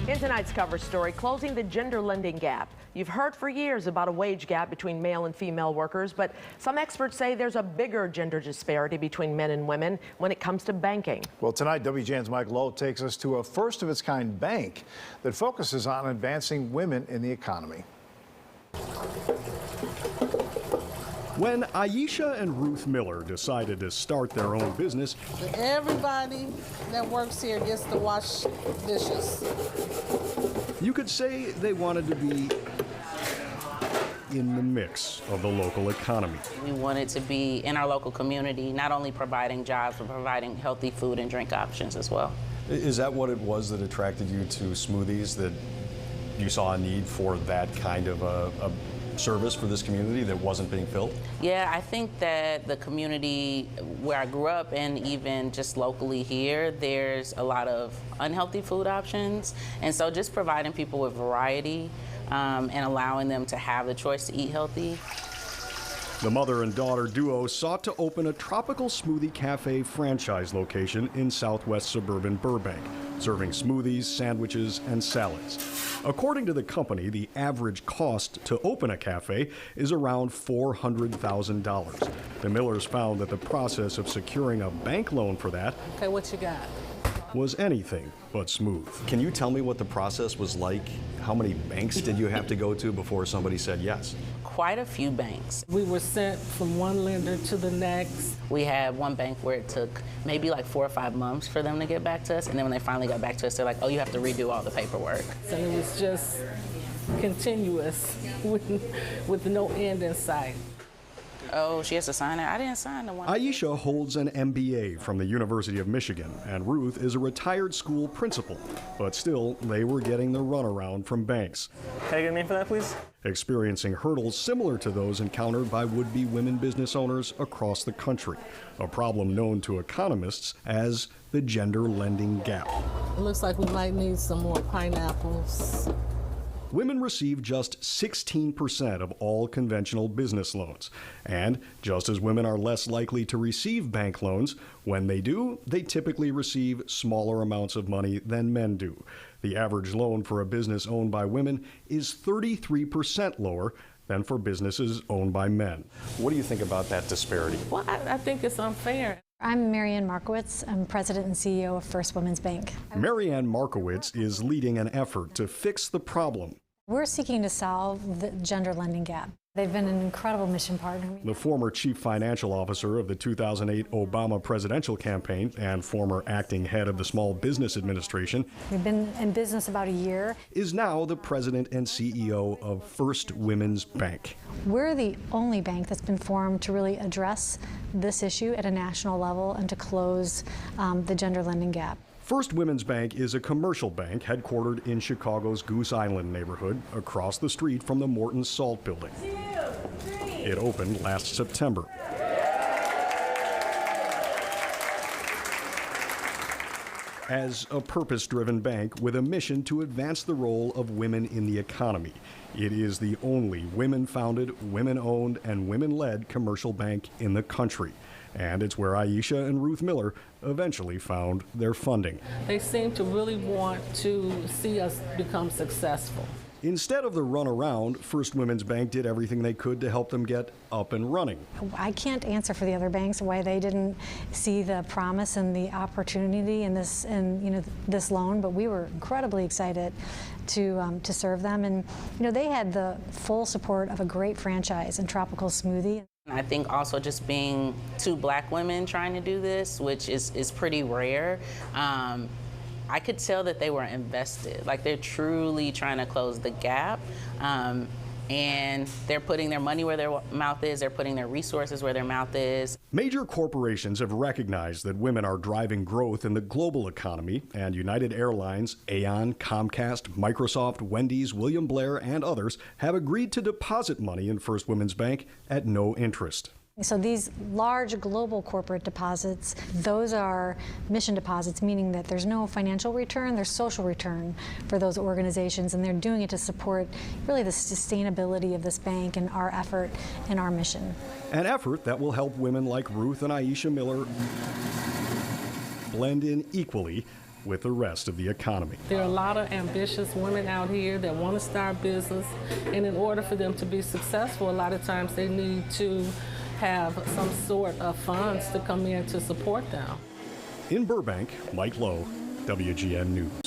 In tonight's cover story, closing the gender lending gap. You've heard for years about a wage gap between male and female workers, but some experts say there's a bigger gender disparity between men and women when it comes to banking. Well, tonight, WGN's Mike Lowe takes us to a first-of-its-kind bank that focuses on advancing women in the economy. When Aisha and Ruth Miller decided to start their own business, everybody that works here gets to wash dishes. You could say they wanted to be in the mix of the local economy. We wanted to be in our local community, not only providing jobs, but providing healthy food and drink options as well. Is that what it was that attracted you to smoothies, that you saw a need for that kind of a service for this community that wasn't being filled? Yeah, I think that the community where I grew up and even just locally here, there's a lot of unhealthy food options. And so just providing people with variety and allowing them to have the choice to eat healthy. The mother and daughter duo sought to open a tropical smoothie cafe franchise location in southwest suburban Burbank, serving smoothies, sandwiches, and salads. According to the company, the average cost to open a cafe is around $400,000. The Millers found that the process of securing a bank loan for that Okay, what you got? was anything but smooth. Can you tell me what the process was like? How many banks did you have to go to before somebody said yes? Quite a few banks. We were sent from one lender to the next. We had one bank where it took maybe like 4 or 5 months for them to get back to us. And then when they finally got back to us, they're like, oh, you have to redo all the paperwork. And it was just continuous with no end in sight. Oh, she has to sign it? I didn't sign the one. Aisha holds an MBA from the University of Michigan, and Ruth is a retired school principal. But still, they were getting the runaround from banks. Can I get a name for that, please? Experiencing hurdles similar to those encountered by would-be women business owners across the country, a problem known to economists as the gender lending gap. It looks like we might need some more pineapples. Women receive just 16% of all conventional business loans. And just as women are less likely to receive bank loans, when they do, they typically receive smaller amounts of money than men do. The average loan for a business owned by women is 33% lower than for businesses owned by men. What do you think about that disparity? Well, I think it's unfair. I'm Marianne Markowitz. I'm president and CEO of First Women's Bank. Marianne Markowitz is leading an effort to fix the problem. We're seeking to solve the gender lending gap. They've been an incredible mission partner. The former chief financial officer of the 2008 Obama presidential campaign and former acting head of the Small Business Administration, We've been in business about a year. is now the president and CEO of First Women's Bank. We're the only bank that's been formed to really address this issue at a national level and to close the gender lending gap. First Women's Bank is a commercial bank headquartered in Chicago's Goose Island neighborhood, across the street from the Morton's Salt Building. It opened last September. As a purpose-driven bank with a mission to advance the role of women in the economy, it is the only women-founded, women-owned, and women-led commercial bank in the country. And it's where Aisha and Ruth Miller eventually found their funding. They seem to really want to see us become successful. Instead of the runaround, First Women's Bank did everything they could to help them get up and running. I can't answer for the other banks why they didn't see the promise and the opportunity in this, this loan, but we were incredibly excited to serve them. And they had the full support of a great franchise in Tropical Smoothie. I think also just being 2 Black women trying to do this, which is pretty rare, I could tell that they were invested. Like, they're truly trying to close the gap, and they're putting their money where their mouth is, they're putting their resources where their mouth is. Major corporations have recognized that women are driving growth in the global economy, and United Airlines, Aon, Comcast, Microsoft, Wendy's, William Blair, and others have agreed to deposit money in First Women's Bank at no interest. So these large global corporate deposits, those are mission deposits, meaning that there's no financial return, there's social return for those organizations, and they're doing it to support really the sustainability of this bank and our effort and our mission. An effort that will help women like Ruth and Aisha Miller blend in equally with the rest of the economy. There are a lot of ambitious women out here that want to start business, and in order for them to be successful, a lot of times they need to have some sort of funds to come in to support them. In Burbank, Mike Lowe, WGN News.